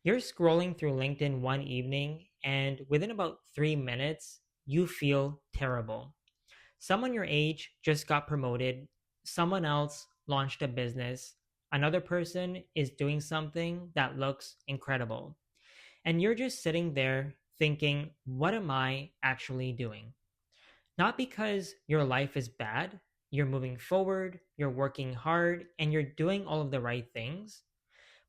You're scrolling through LinkedIn one evening, and within about 3 minutes, you feel terrible. Someone your age just got promoted, someone else launched a business, another person is doing something that looks incredible. And you're just sitting there thinking, what am I actually doing? Not because your life is bad, you're moving forward, you're working hard, and you're doing all of the right things.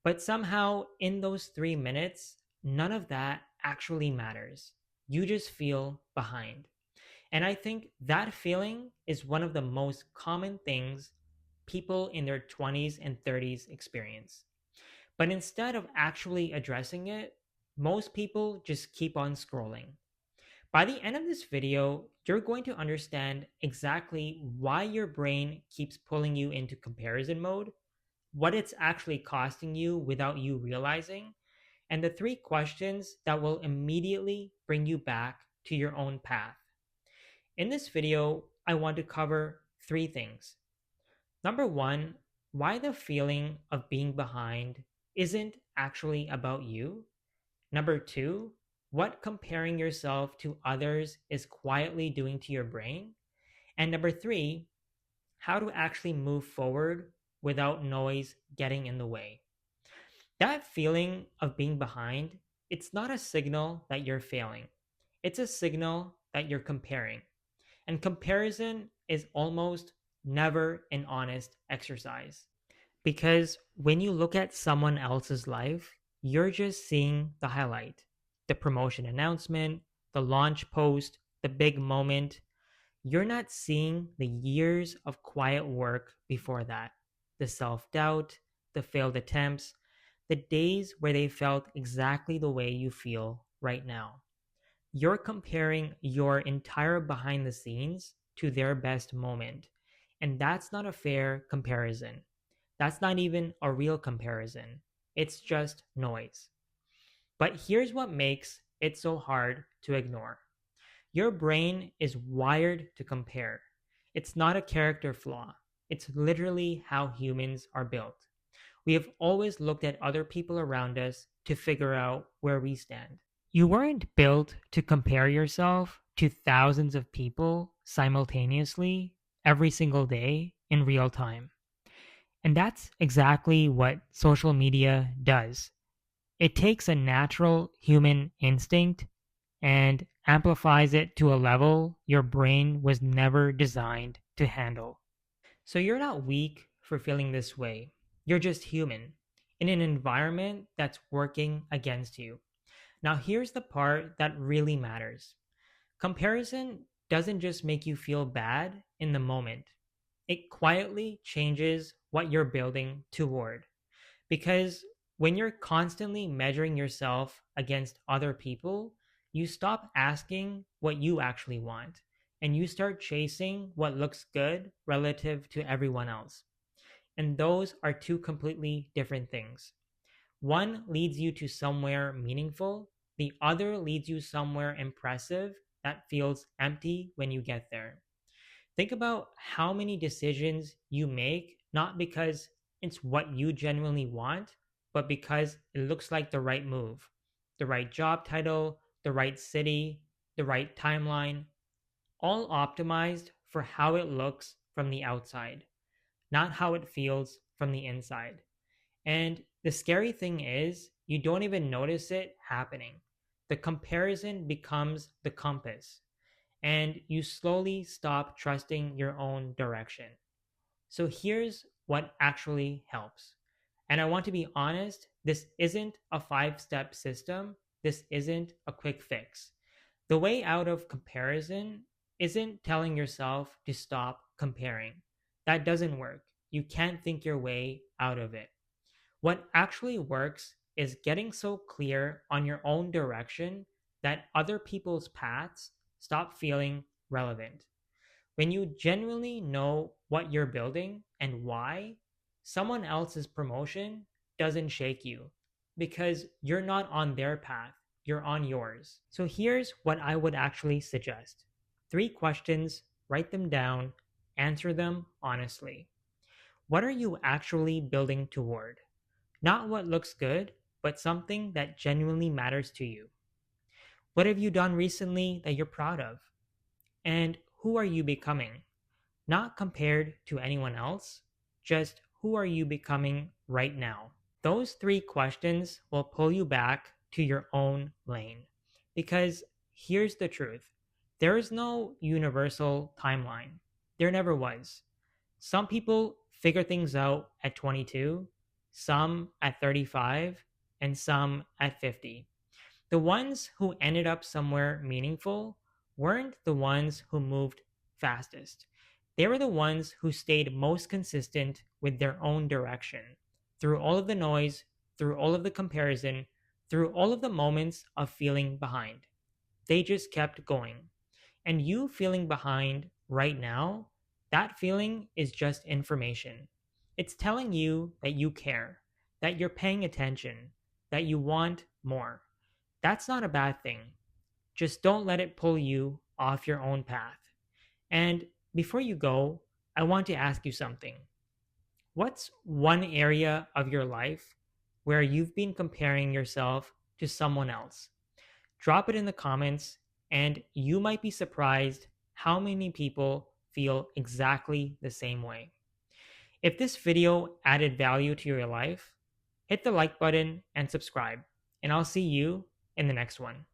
But somehow, in those 3 minutes, none of that actually matters. You just feel behind. And I think that feeling is one of the most common things people in their 20s and 30s experience. But instead of actually addressing it, most people just keep on scrolling. By the end of this video, you're going to understand exactly why your brain keeps pulling you into comparison mode, what it's actually costing you without you realizing, and the three questions that will immediately bring you back to your own path. In this video, I want to cover three things. Number one, why the feeling of being behind isn't actually about you. Number two, what comparing yourself to others is quietly doing to your brain. And number three, how to actually move forward without noise getting in the way. That feeling of being behind, it's not a signal that you're failing. It's a signal that you're comparing. And comparison is almost never an honest exercise. Because when you look at someone else's life, you're just seeing the highlight, the promotion announcement, the launch post, the big moment. You're not seeing the years of quiet work before that, the self doubt, the failed attempts, the days where they felt exactly the way you feel right now. You're comparing your entire behind the scenes to their best moment. And that's not a fair comparison. That's not even a real comparison. It's just noise. But here's what makes it so hard to ignore. Your brain is wired to compare. It's not a character flaw. It's literally how humans are built. We have always looked at other people around us to figure out where we stand. You weren't built to compare yourself to thousands of people simultaneously every single day in real time. And that's exactly what social media does. It takes a natural human instinct and amplifies it to a level your brain was never designed to handle. So you're not weak for feeling this way. You're just human in an environment that's working against you. Now, here's the part that really matters. Comparison doesn't just make you feel bad in the moment, it quietly changes what you're building toward. Because when you're constantly measuring yourself against other people, you stop asking what you actually want and you start chasing what looks good relative to everyone else. And those are two completely different things. One leads you to somewhere meaningful, the other leads you somewhere impressive that feels empty when you get there. Think about how many decisions you make, not because it's what you genuinely want, but because it looks like the right move, the right job title, the right city, the right timeline, all optimized for how it looks from the outside, not how it feels from the inside. And the scary thing is, you don't even notice it happening. The comparison becomes the compass, and you slowly stop trusting your own direction. So here's what actually helps. And I want to be honest, this isn't a 5 step system, this isn't a quick fix. The way out of comparison isn't telling yourself to stop comparing. That doesn't work. You can't think your way out of it. What actually works is getting so clear on your own direction that other people's paths stop feeling relevant. When you genuinely know what you're building and why, someone else's promotion doesn't shake you because you're not on their path, you're on yours. So here's what I would actually suggest: three questions, write them down, answer them honestly. What are you actually building toward? Not what looks good, but something that genuinely matters to you. What have you done recently that you're proud of? And who are you becoming? Not compared to anyone else, just who are you becoming right now? Those three questions will pull you back to your own lane. Because here's the truth, there is no universal timeline. There never was. Some people figure things out at 22, some at 35, and some at 50. The ones who ended up somewhere meaningful weren't the ones who moved fastest. They were the ones who stayed most consistent with their own direction. Through all of the noise, through all of the comparison, through all of the moments of feeling behind. They just kept going. And you feeling behind right now, that feeling is just information. It's telling you that you care, that you're paying attention, that you want more. That's not a bad thing. Just don't let it pull you off your own path. And before you go, I want to ask you something. What's one area of your life where you've been comparing yourself to someone else? Drop it in the comments, and you might be surprised how many people feel exactly the same way. If this video added value to your life, hit the like button and subscribe, and I'll see you in the next one.